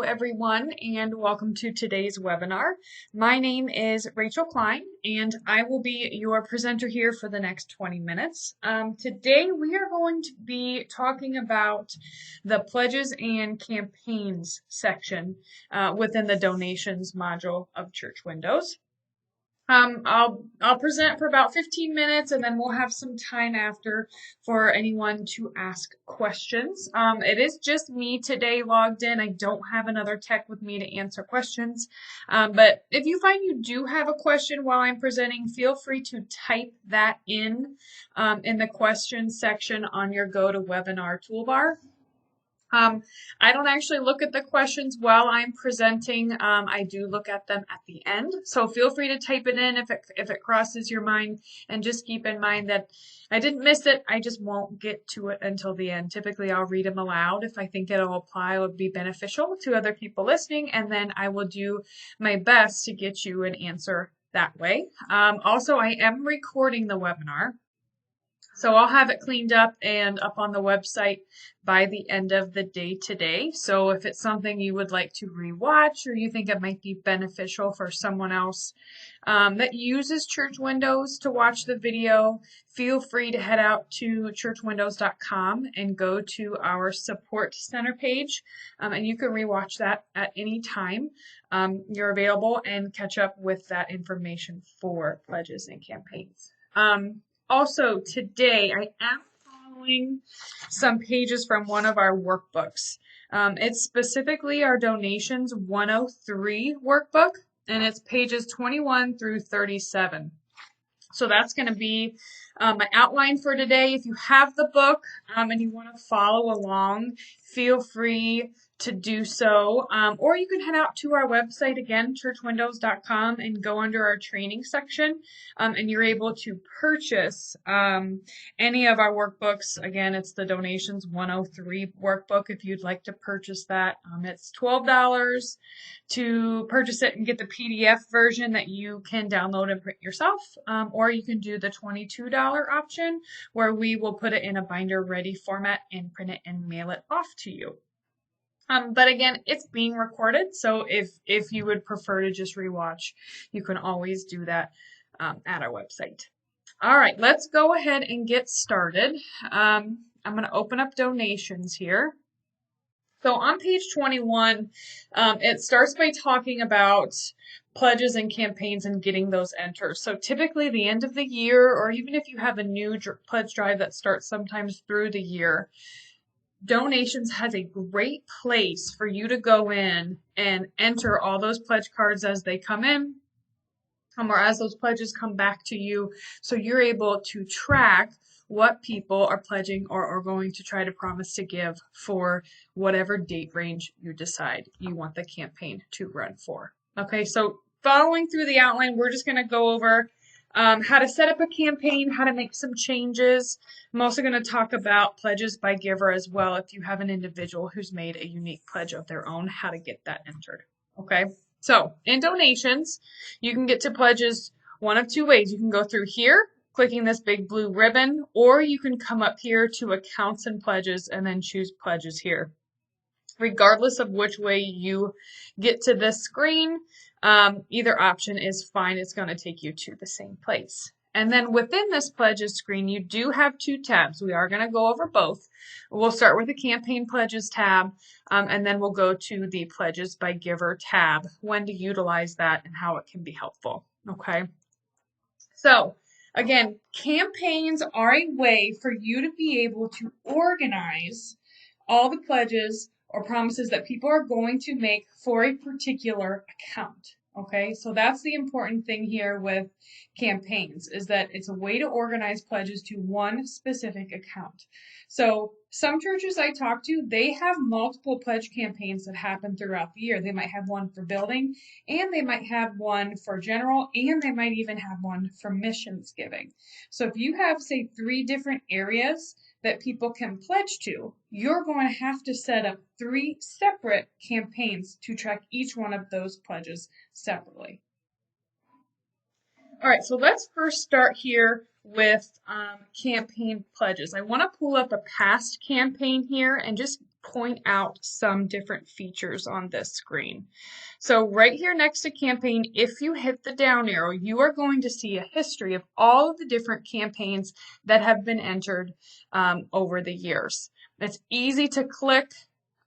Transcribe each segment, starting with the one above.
everyone, and welcome to today's webinar. My name is Rachel Klein, and I will be your presenter here for the next 20 minutes. Today, we are going to be talking about the pledges and campaigns section within the donations module of Church Windows. I'll present for about 15 minutes and then we'll have some time after for anyone to ask questions. It is just me today logged in. I don't have another tech with me to answer questions. But if you find you do have a question while I'm presenting, feel free to type that in the questions section on your GoToWebinar toolbar. I don't actually look at the questions while I'm presenting. I do look at them at the end. So feel free to type it in if it crosses your mind, and just keep in mind that I didn't miss it. I just won't get to it until the end. Typically, I'll read them aloud if I think it'll apply, would be beneficial to other people listening, and then I will do my best to get you an answer that way. Also, I am recording the webinar. So I'll have it cleaned up and up on the website by the end of the day today. So if it's something you would like to rewatch or you think it might be beneficial for someone else that uses Church Windows to watch the video, feel free to head out to churchwindows.com and go to our support center page. And you can rewatch that at any time you're available and catch up with that information for pledges and campaigns. Also, today I am following some pages from one of our workbooks. It's specifically our Donations 103 workbook, and it's pages 21 through 37. So that's going to be my outline for today. If you have the book and you want to follow along, feel free to do so. Or you can head out to our website again, churchwindows.com, and go under our training section, and you're able to purchase any of our workbooks. Again, it's the Donations 103 workbook if you'd like to purchase that. It's $12 to purchase it and get the PDF version that you can download and print yourself, or you can do the $22 option where we will put it in a binder ready format and print it and mail it off to you. But again, it's being recorded, so if you would prefer to just rewatch, you can always do that at our website. All right, let's go ahead and get started. I'm going to open up donations here. So on page 21, it starts by talking about pledges and campaigns and getting those entered. So typically the end of the year, or even if you have a new pledge drive that starts sometimes through the year, Donations has a great place for you to go in and enter all those pledge cards as they come in, or as those pledges come back to you, so you're able to track what people are pledging or are going to try to promise to give for whatever date range you decide you want the campaign to run for. Okay, so following through the outline, we're just going to go over how to set up a campaign, how to make some changes. I'm also going to talk about pledges by giver as well. If you have an individual who's made a unique pledge of their own, how to get that entered. Okay, so in donations, you can get to pledges one of two ways. You can go through here, clicking this big blue ribbon, or you can come up here to accounts and pledges and then choose pledges here. Regardless of which way you get to this screen, either option is fine. It's going to take you to the same place. And then within this pledges screen, you do have two tabs. We are going to go over both. We'll start with the campaign pledges tab, and then we'll go to the pledges by giver tab, when to utilize that and how it can be helpful. Okay. So again, campaigns are a way for you to be able to organize all the pledges or promises that people are going to make for a particular account. Okay, so that's the important thing here with campaigns, is that it's a way to organize pledges to one specific account. So some churches I talk to, they have multiple pledge campaigns that happen throughout the year. They might have one for building, and they might have one for general, and they might even have one for missions giving. So if you have, say, 3 different areas that people can pledge to, you're going to have to set up 3 separate campaigns to track each one of those pledges separately. All right, so let's first start here with campaign pledges. I want to pull up a past campaign here and just point out some different features on this screen. So right here next to campaign, if you hit the down arrow, you are going to see a history of all of the different campaigns that have been entered over the years. It's easy to click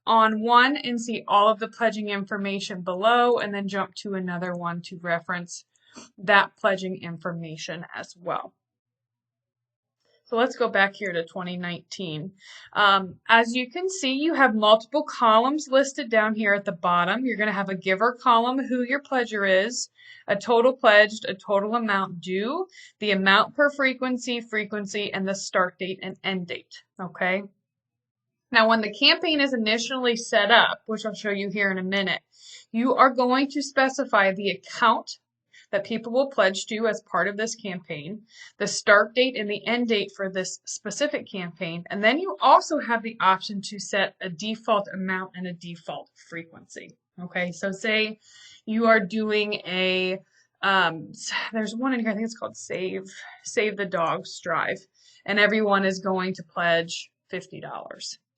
on one and see all of the pledging information below, and then jump to another one to reference that pledging information as well. So let's go back here to 2019. As you can see, you have multiple columns listed down here at the bottom. You're going to have a giver column, who your pledger is, a total pledged, a total amount due, the amount per frequency, and the start date and end date. Okay. Now, when the campaign is initially set up, which I'll show you here in a minute, you are going to specify the account that people will pledge to as part of this campaign, the start date and the end date for this specific campaign, and then you also have the option to set a default amount and a default frequency. Okay, so say you are doing a, there's one in here, I think it's called Save the Dogs Drive, and everyone is going to pledge $50.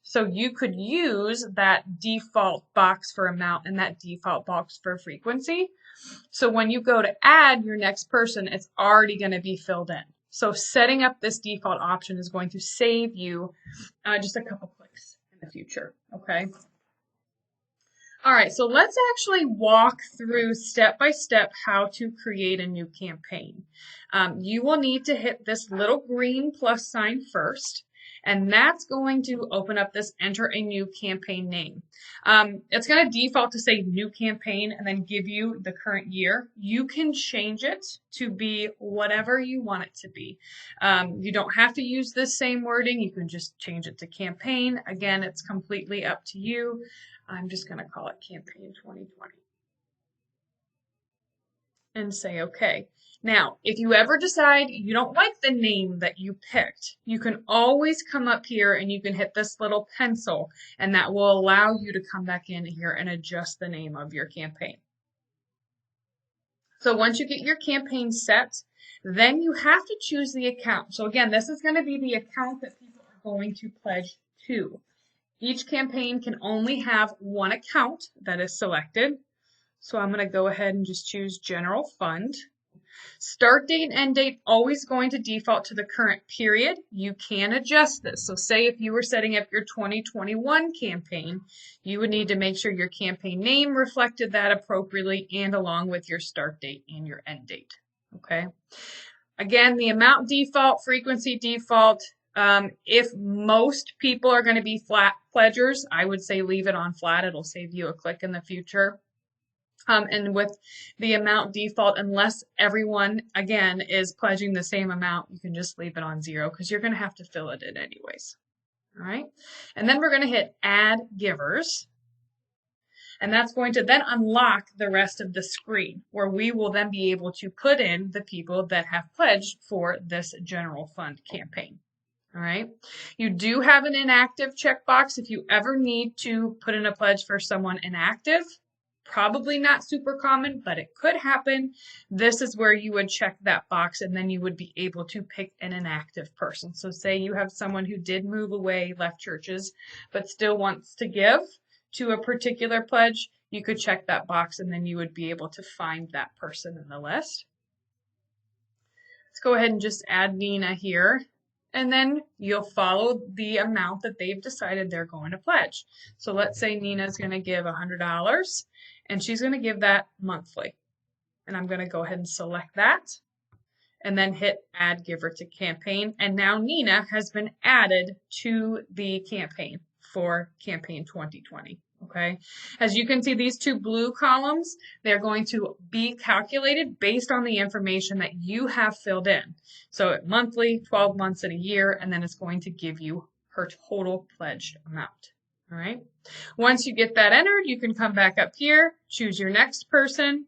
So you could use that default box for amount and that default box for frequency. So when you go to add your next person, it's already going to be filled in. So setting up this default option is going to save you just a couple clicks in the future. Okay. All right, so let's actually walk through step by step how to create a new campaign. You will need to hit this little green plus sign first. And that's going to open up this enter a new campaign name. It's going to default to say new campaign and then give you the current year. You can change it to be whatever you want it to be. You don't have to use this same wording. You can just change it to campaign. Again, it's completely up to you. I'm just going to call it campaign 2020 and say okay. Now, if you ever decide you don't like the name that you picked, you can always come up here and you can hit this little pencil, and that will allow you to come back in here and adjust the name of your campaign. So once you get your campaign set, then you have to choose the account. So again, this is going to be the account that people are going to pledge to. Each campaign can only have one account that is selected. So I'm going to go ahead and just choose General Fund. Start date and end date always going to default to the current period. You can adjust this. So say if you were setting up your 2021 campaign, you would need to make sure your campaign name reflected that appropriately and along with your start date and your end date. Okay. Again, the amount default, frequency default. If most people are going to be flat pledgers, I would say leave it on flat. It'll save you a click in the future. And with the amount default, unless everyone, again, is pledging the same amount, you can just leave it on 0 because you're going to have to fill it in anyways. All right. And then we're going to hit Add Givers. And that's going to then unlock the rest of the screen where we will then be able to put in the people that have pledged for this general fund campaign. All right. You do have an inactive checkbox if you ever need to put in a pledge for someone inactive. Probably not super common, but it could happen. This is where you would check that box and then you would be able to pick an inactive person. So say you have someone who did move away, left churches, but still wants to give to a particular pledge, you could check that box and then you would be able to find that person in the list. Let's go ahead and just add Nina here. And then you'll follow the amount that they've decided they're going to pledge. So let's say Nina's going to give $100 and she's going to give that monthly. And I'm going to go ahead and select that and then hit Add Giver to Campaign. And now Nina has been added to the campaign for Campaign 2020. Okay, as you can see, these two blue columns, they're going to be calculated based on the information that you have filled in. So monthly, 12 months, and a year, and then it's going to give you her total pledged amount. All right. Once you get that entered, you can come back up here, choose your next person,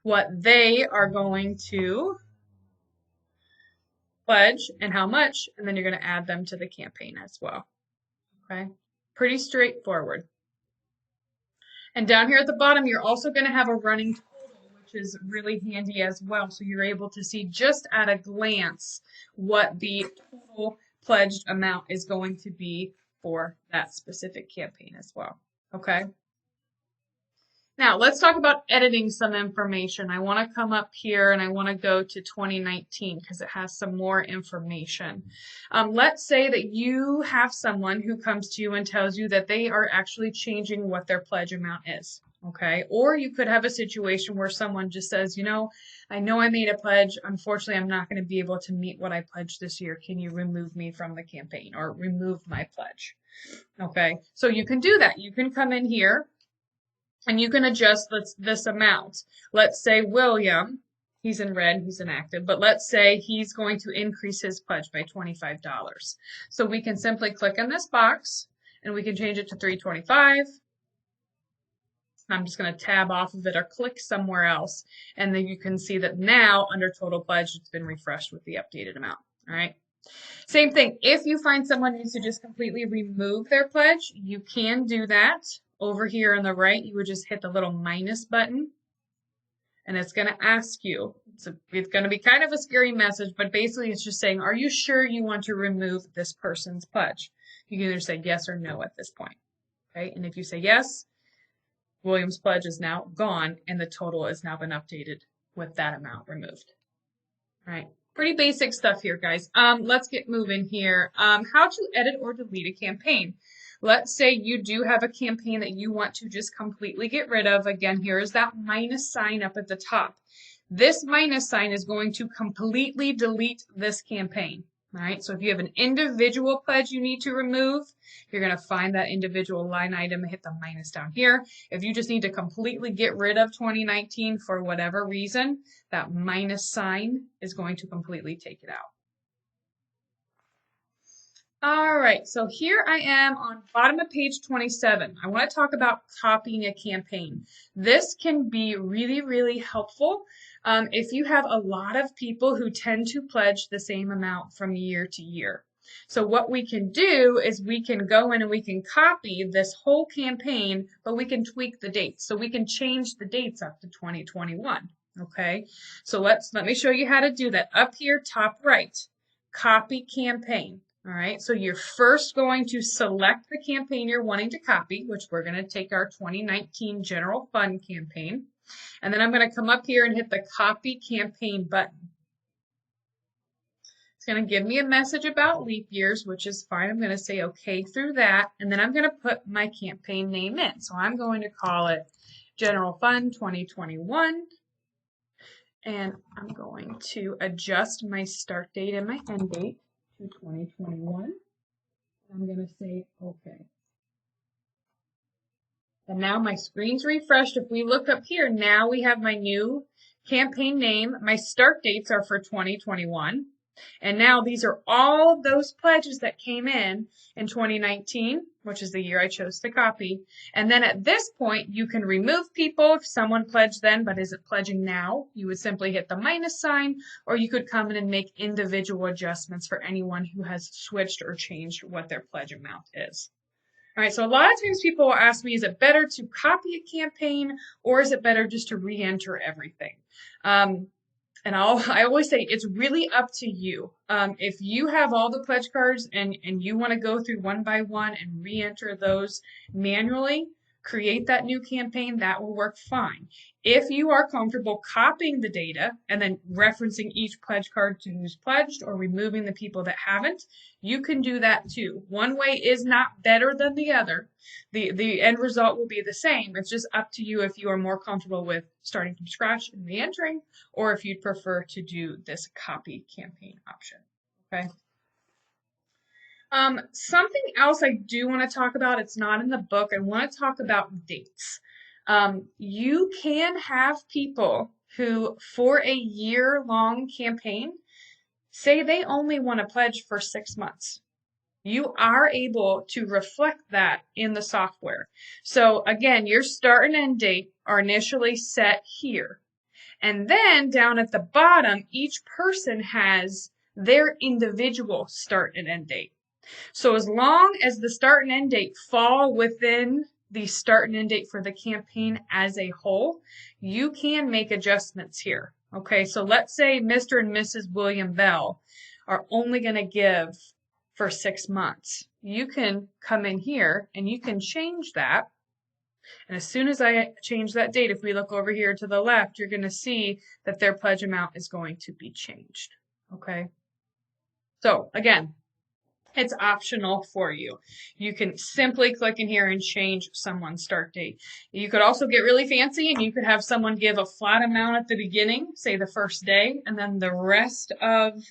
what they are going to pledge and how much, and then you're going to add them to the campaign as well. Okay. Pretty straightforward. And down here at the bottom, you're also going to have a running total, which is really handy as well. So you're able to see just at a glance what the total pledged amount is going to be for that specific campaign as well. Okay. Now, let's talk about editing some information. I want to come up here and I want to go to 2019 because it has some more information. Let's say that you have someone who comes to you and tells you that they are actually changing what their pledge amount is. Okay, or you could have a situation where someone just says, I know I made a pledge. Unfortunately, I'm not going to be able to meet what I pledged this year. Can you remove me from the campaign or remove my pledge? Okay, so you can do that. You can come in here and you can adjust this amount. Let's say William, he's in red, he's inactive, but let's say he's going to increase his pledge by $25. So we can simply click on this box and we can change it to $325. I'm just going to tab off of it or click somewhere else. And then you can see that now under total pledge, it's been refreshed with the updated amount. All right. Same thing. If you find someone needs to just completely remove their pledge, you can do that. Over here on the right, you would just hit the little minus button. And it's going to ask you, it's going to be kind of a scary message, but basically it's just saying, are you sure you want to remove this person's pledge? You can either say yes or no at this point. Okay. And if you say yes, William's pledge is now gone and the total has now been updated with that amount removed. All right. Pretty basic stuff here, guys. Let's get moving here. How to edit or delete a campaign. Let's say you do have a campaign that you want to just completely get rid of. Again, here is that minus sign up at the top. This minus sign is going to completely delete this campaign. All right, so if you have an individual pledge you need to remove, you're going to find that individual line item and hit the minus down here. If you just need to completely get rid of 2019 for whatever reason, that minus sign is going to completely take it out. All right, so here I am on bottom of page 27. I want to talk about copying a campaign. This can be really, really helpful if you have a lot of people who tend to pledge the same amount from year to year. So what we can do is we can go in and we can copy this whole campaign, but we can tweak the dates. So we can change the dates up to 2021. Okay, so let me show you how to do that. Up here, top right, copy campaign. All right, so you're first going to select the campaign you're wanting to copy, which we're going to take our 2019 General Fund campaign. And then I'm going to come up here and hit the Copy Campaign button. It's going to give me a message about leap years, which is fine. I'm going to say OK through that. And then I'm going to put my campaign name in. So I'm going to call it General Fund 2021. And I'm going to adjust my start date and my end date to 2021. I'm going to say OK. And now my screen's refreshed. If we look up here, now we have my new campaign name. My start dates are for 2021. And now these are all those pledges that came in 2019, which is the year I chose to copy. And then at this point, you can remove people if someone pledged then but isn't pledging now. You would simply hit the minus sign, or you could come in and make individual adjustments for anyone who has switched or changed what their pledge amount is. All right, so a lot of times people will ask me, is it better to copy a campaign or is it better just to re-enter everything? And I always say it's really up to you. If you have all the pledge cards and you want to go through one by one and re-enter those manually, create that new campaign, that will work fine. If you are comfortable copying the data and then referencing each pledge card to who's pledged or removing the people that haven't, you can do that too. One way is not better than the other. The end result will be the same. It's just up to you if you are more comfortable with starting from scratch and re-entering, or if you'd prefer to do this copy campaign option. Okay. Something else I do want to talk about, it's not in the book, I want to talk about dates. You can have people who, for a year-long campaign, say they only want to pledge for 6 months. You are able to reflect that in the software. So again, your start and end date are initially set here. And then down at the bottom, each person has their individual start and end date. So as long as the start and end date fall within the start and end date for the campaign as a whole, you can make adjustments here. Okay, so let's say Mr. and Mrs. William Bell are only going to give for 6 months. You can come in here and you can change that. And as soon as I change that date, if we look over here to the left, you're going to see that their pledge amount is going to be changed. Okay. So again, it's optional for you. You can simply click in here and change someone's start date. You could also get really fancy and you could have someone give a flat amount at the beginning, say the first day, and then the rest of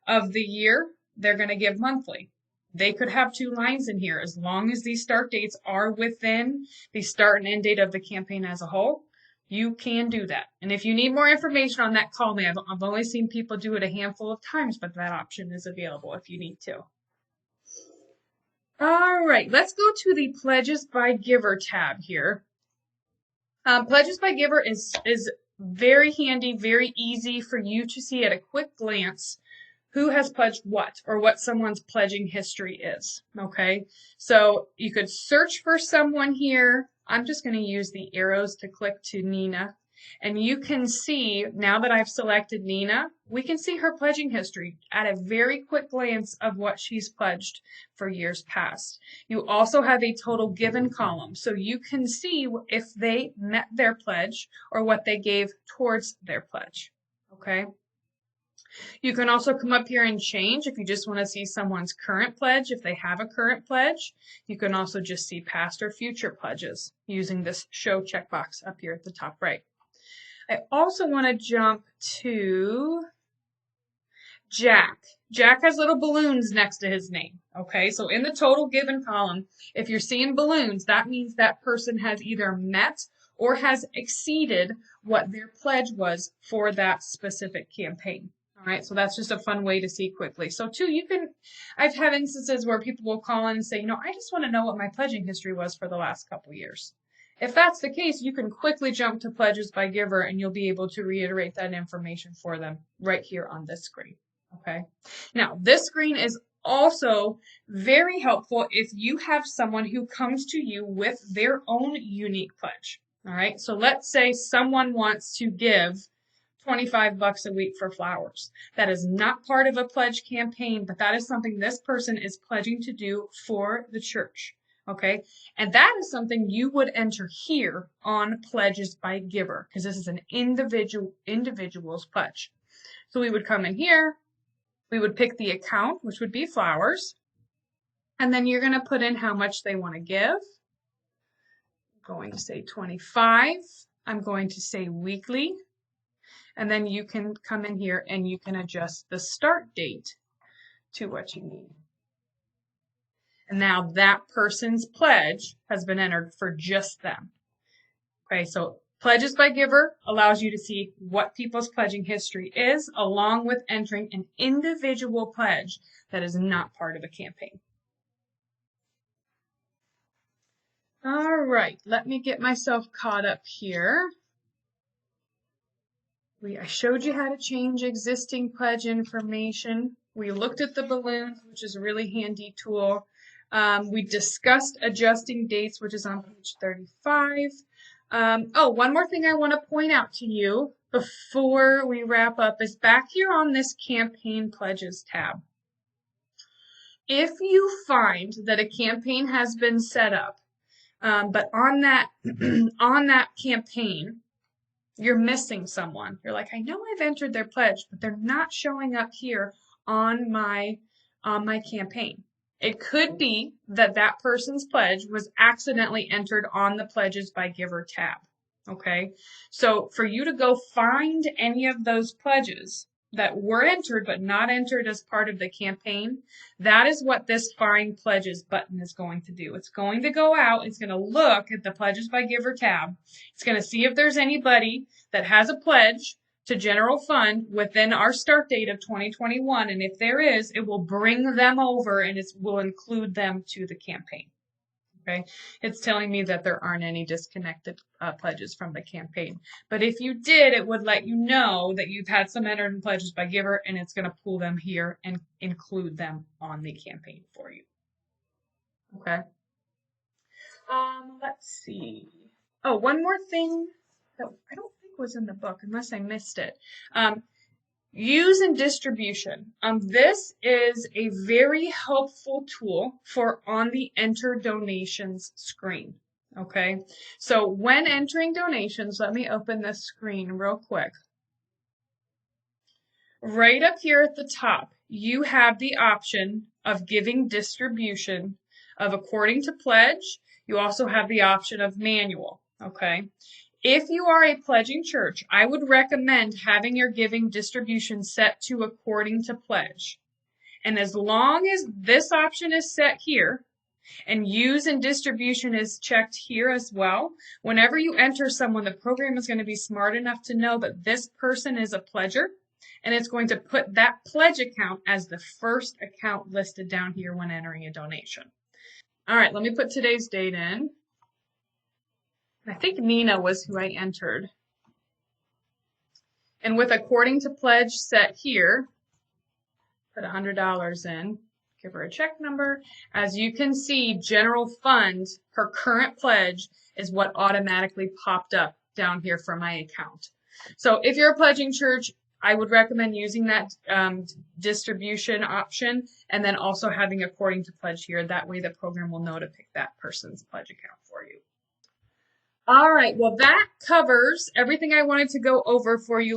the year, they're going to give monthly. They could have 2 lines in here as long as these start dates are within the start and end date of the campaign as a whole. You can do that. And if you need more information on that, call me. I've only seen people do it a handful of times, but that option is available if you need to. All right, let's go to the Pledges by Giver tab here. Pledges by Giver is very handy, very easy for you to see at a quick glance who has pledged what or what someone's pledging history is. Okay, so you could search for someone here. I'm just going to use the arrows to click to Nina. And you can see, now that I've selected Nina, we can see her pledging history at a very quick glance of what she's pledged for years past. You also have a total given column, so you can see if they met their pledge or what they gave towards their pledge. Okay. You can also come up here and change if you just want to see someone's current pledge. If they have a current pledge, you can also just see past or future pledges using this show checkbox up here at the top right. I also want to jump to Jack. Jack has little balloons next to his name. Okay, so in the total given column, if you're seeing balloons, that means that person has either met or has exceeded what their pledge was for that specific campaign. All right, so that's just a fun way to see quickly. So too, I've had instances where people will call in and say, I just want to know what my pledging history was for the last couple years. If that's the case, you can quickly jump to Pledges by Giver and you'll be able to reiterate that information for them right here on this screen. Okay. Now, this screen is also very helpful if you have someone who comes to you with their own unique pledge. All right. So let's say someone wants to give $25 a week for flowers. That is not part of a pledge campaign, but that is something this person is pledging to do for the church. Okay, and that is something you would enter here on Pledges by Giver, because this is an individual's pledge. So we would come in here, we would pick the account, which would be flowers, and then you're going to put in how much they want to give. I'm going to say 25. I'm going to say weekly, and then you can come in here and you can adjust the start date to what you need. And now that person's pledge has been entered for just them. Okay, so Pledges by Giver allows you to see what people's pledging history is, along with entering an individual pledge that is not part of a campaign. All right, let me get myself caught up here. I showed you how to change existing pledge information. We looked at the balloons, which is a really handy tool. We discussed adjusting dates, which is on page 35. One more thing I want to point out to you before we wrap up is back here on this Campaign Pledges tab. If you find that a campaign has been set up, but on that campaign, you're missing someone. You're like, I know I've entered their pledge, but they're not showing up here on my campaign. It could be that that person's pledge was accidentally entered on the Pledges by Giver tab. Okay, so for you to go find any of those pledges that were entered but not entered as part of the campaign, that is what this Find Pledges button is going to do. It's going to go out, it's going to look at the Pledges by Giver tab. It's going to see if there's anybody that has a pledge to general fund within our start date of 2021, and if there is, it will bring them over and it will include them to the campaign. Okay, it's telling me that there aren't any disconnected pledges from the campaign, but if you did, it would let you know that you've had some entered in Pledges by Giver, and it's going to pull them here and include them on the campaign for you. Okay. Let's see. One more thing that I don't think was in the book, unless I missed it. Use and distribution. This is a very helpful tool for on the Enter Donations screen. Okay, so when entering donations, let me open this screen real quick. Right up here at the top, you have the option of giving distribution of according to pledge. You also have the option of manual. Okay. If you are a pledging church, I would recommend having your giving distribution set to according to pledge. And as long as this option is set here, and use and distribution is checked here as well, whenever you enter someone, the program is going to be smart enough to know that this person is a pledger, and it's going to put that pledge account as the first account listed down here when entering a donation. All right, let me put today's date in. I think Nina was who I entered. And with according to pledge set here, put $100 in, give her a check number. As you can see, general fund, her current pledge is what automatically popped up down here for my account. So if you're a pledging church, I would recommend using that distribution option and then also having according to pledge here. That way the program will know to pick that person's pledge account for you. All right, well, that covers everything I wanted to go over for you.